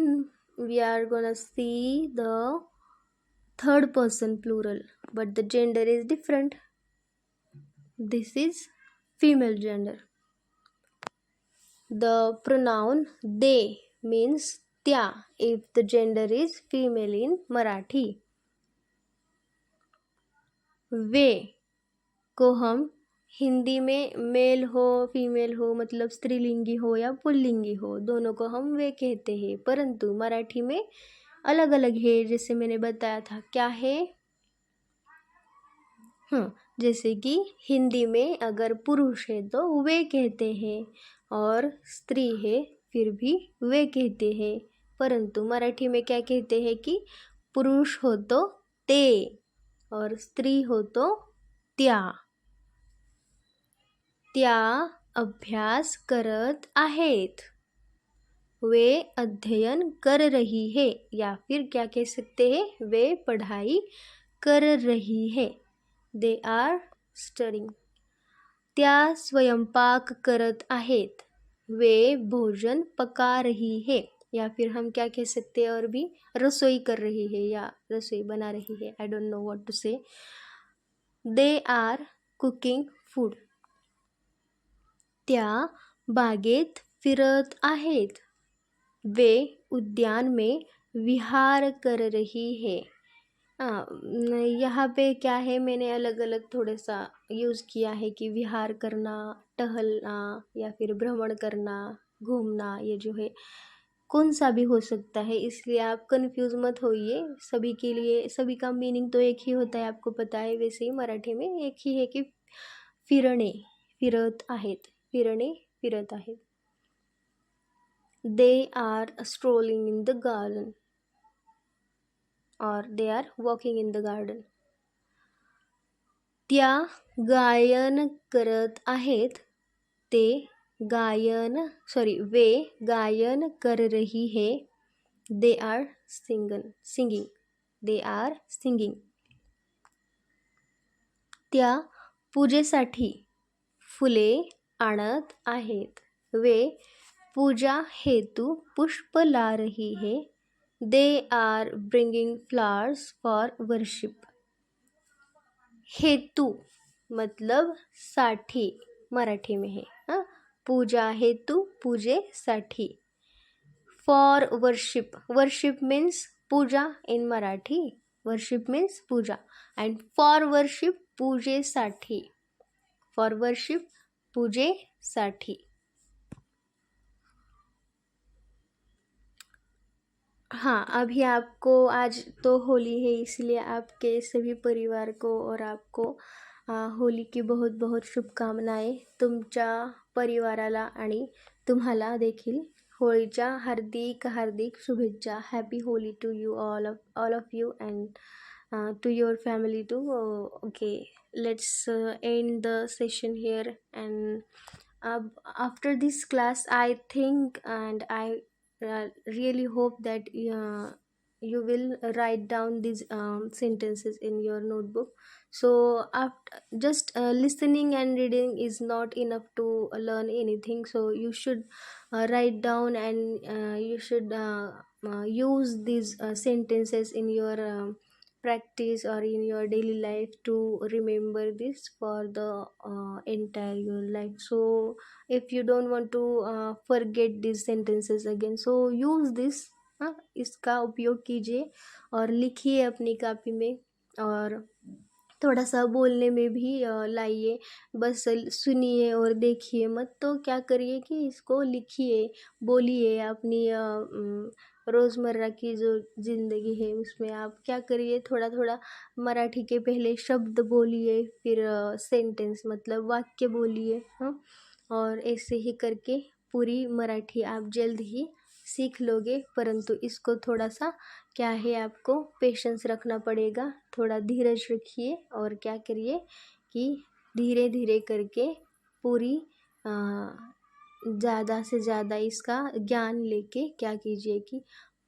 we are gonna see the third person plural, but the gender is different. This is female gender. The pronoun they means त्या if the gender is female in Marathi. वे को हम हिंदी में mail हो female हो, मतलब स्त्रीलिंगी हो या पुल्लिंगी हो, दोनों को हम वे कहते हैं, परंतु मराठी में अलग अलग है. जैसे मैंने बताया था, क्या है, जैसे कि हिंदी में अगर पुरुष है तो वे कहते हैं, और स्त्री है फिर भी वे कहते हैं, परंतु मराठी में क्या कहते हैं कि पुरुष हो तो ते और स्त्री हो तो त्या. त्या अभ्यास करत आहेत. वे अध्ययन कर रही है, या फिर क्या कह सकते हैं, वे पढ़ाई कर रही है. They are studying. त्या स्वयंपाक करत आहेत. वे भोजन पका रही है, या फिर हम क्या कह सकते हैं, और भी रसोई कर रही है या रसोई बना रही है. I don't know what to say. They are cooking food. त्या बागेत फिरत आहेत. वे उद्यान में विहार कर रही है. यहाँ पे क्या है, मैंने अलग अलग थोड़ा सा यूज़ किया है कि विहार करना, टहलना या फिर भ्रमण करना, घूमना, ये जो है कौन सा भी हो सकता है, इसलिए आप कंफ्यूज मत होइए. सभी के लिए सभी का मीनिंग तो एक ही होता है, आपको पता है. वैसे ही मराठी में एक ही है कि फिरणे, फिरत आहेत, फिरणे, फिरत आहेत. They are strolling in the garden, और they are walking in the garden. त्या गायन करत आहेत. वे गायन कर रही है. They are singing. They are singing. त्या पूजेसाठी फुले आणत आहेत. वे पूजा हेतु पुष्प ला रही है. They are bringing flowers for worship. हेतु मतलब साठी मराठी में है. पूजा हेतु, पूजेसाठी. For worship, worship means puja in Marathi. Worship means puja, and for worship पूजेसाठी. फॉर वर्शिप पूजेसाठी. हाँ, अभी आपको आज तो होली है, इसलिए आपके सभी परिवार को और आपको होली की बहुत बहुत शुभकामनाएं. तुमच्या परिवाराला आणि तुम्हाला देखील होळीच्या हार्दिक हार्दिक शुभेच्छा. Happy Holi to you all of you and to your family too. Okay, let's end the session here. And after this class I think and I really hope that you will write down these sentences in your notebook. So after just listening and reading is not enough to learn anything, so you should write down, and you should use these sentences in your practice or in your daily life to remember this for the entire your life. So if you don't want to forget these sentences again, so use this. इसका उपयोग कीजिए और लिखिए अपनी copy में, और थोड़ा सा बोलने में भी लाइए, बस सुनिए और देखिए मत। तो क्या करिए कि इसको लिखिए, बोलिए अपनी रोज़मर्रा की जो ज़िंदगी है उसमें आप क्या करिए, थोड़ा थोड़ा मराठी के पहले शब्द बोलिए, फिर सेंटेंस मतलब वाक्य बोलिए, हाँ। और ऐसे ही करके पूरी मराठी आप जल्द ही सीख लोगे, परंतु इसको थोड़ा सा क्या है, आपको पेशेंस रखना पड़ेगा, थोड़ा धीरज रखिए और क्या करिए कि धीरे धीरे करके पूरी ज़्यादा से ज़्यादा इसका ज्ञान लेके क्या कीजिए कि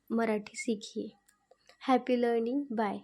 मराठी सीखिए। Happy learning, bye.